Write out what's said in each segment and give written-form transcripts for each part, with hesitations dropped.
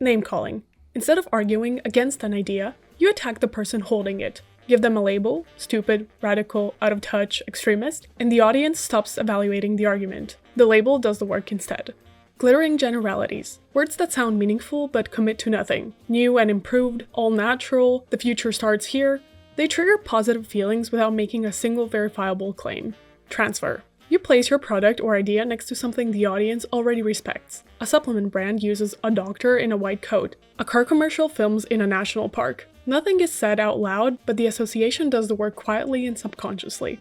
Name calling. Instead of arguing against an idea, you attack the person holding it. Give them a label, stupid, radical, out of touch, extremist, and the audience stops evaluating the argument. The label does the work instead. Glittering generalities. Words that sound meaningful but commit to nothing. New and improved, all natural, the future starts here. They trigger positive feelings without making a single verifiable claim. Transfer. You place your product or idea next to something the audience already respects. A supplement brand uses a doctor in a white coat. A car commercial films in a national park. Nothing is said out loud, but the association does the work quietly and subconsciously.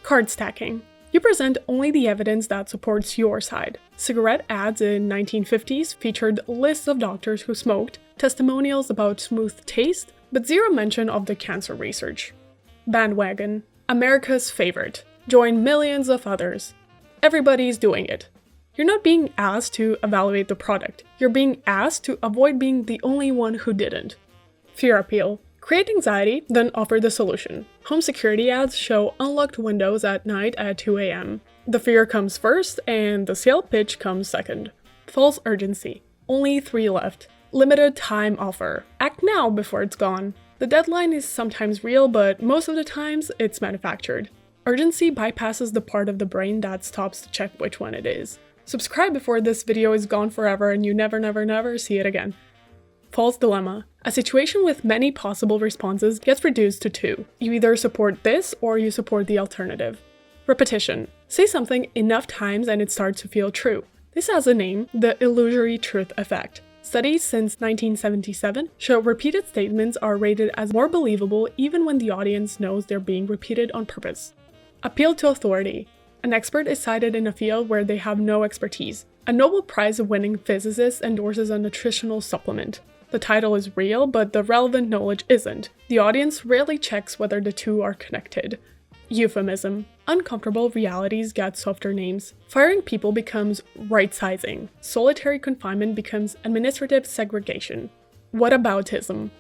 Card stacking. You present only the evidence that supports your side. Cigarette ads in 1950s featured lists of doctors who smoked, testimonials about smooth taste, but zero mention of the cancer research. Bandwagon. America's favorite. Join millions of others. Everybody's doing it. You're not being asked to evaluate the product. You're being asked to avoid being the only one who didn't. Fear appeal. Create anxiety, then offer the solution. Home security ads show unlocked windows at night at 2 a.m. The fear comes first, and the sale pitch comes second. False urgency. Only 3 left. Limited time offer. Act now before it's gone. The deadline is sometimes real, but most of the times it's manufactured. Urgency bypasses the part of the brain that stops to check which one it is. Subscribe before this video is gone forever and you never see it again. False dilemma. A situation with many possible responses gets reduced to 2. You either support this or you support the alternative. Repetition. Say something enough times and it starts to feel true. This has a name, the illusory truth effect. Studies since 1977 show repeated statements are rated as more believable even when the audience knows they're being repeated on purpose. Appeal to authority. An expert is cited in a field where they have no expertise. A Nobel Prize-winning physicist endorses a nutritional supplement. The title is real, but the relevant knowledge isn't. The audience rarely checks whether the two are connected. Euphemism. Uncomfortable realities get softer names. Firing people becomes right-sizing. Solitary confinement becomes administrative segregation. Whataboutism.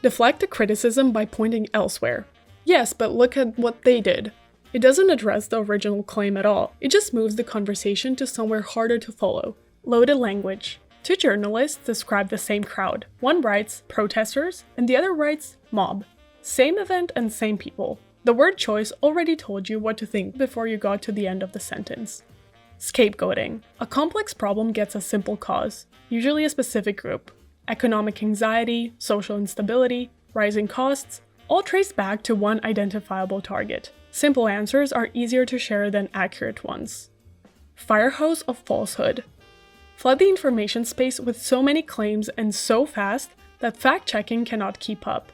Deflect the criticism by pointing elsewhere. Yes, but look at what they did. It doesn't address the original claim at all. It just moves the conversation to somewhere harder to follow. Loaded language. 2 journalists describe the same crowd. One writes protesters, and the other writes mob. Same event and same people. The word choice already told you what to think before you got to the end of the sentence. Scapegoating. A complex problem gets a simple cause, usually a specific group. Economic anxiety, social instability, rising costs, all traced back to one identifiable target. Simple answers are easier to share than accurate ones. Firehose of falsehood. Flood the information space with so many claims and so fast that fact-checking cannot keep up.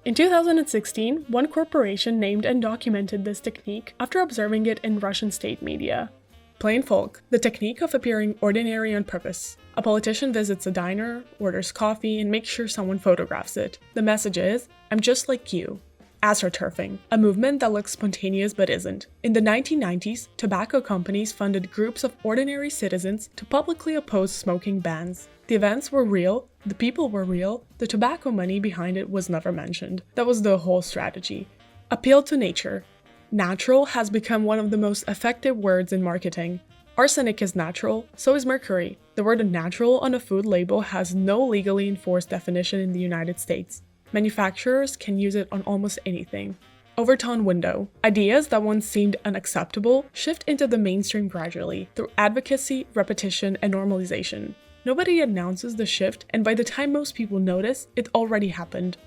In 2016, one corporation named and documented this technique after observing it in Russian state media. Plain folk, the technique of appearing ordinary on purpose. A politician visits a diner, orders coffee, and makes sure someone photographs it. The message is, "I'm just like you." Astroturfing, a movement that looks spontaneous but isn't. In the 1990s, tobacco companies funded groups of ordinary citizens to publicly oppose smoking bans. The events were real, the people were real, the tobacco money behind it was never mentioned. That was the whole strategy. Appeal to nature. Natural has become one of the most effective words in marketing. Arsenic is natural, so is mercury. The word natural on a food label has no legally enforced definition in the United States. Manufacturers can use it on almost anything. Overtone window. Ideas that once seemed unacceptable shift into the mainstream gradually, through advocacy, repetition, and normalization. Nobody announces the shift, and by the time most people notice, it already happened.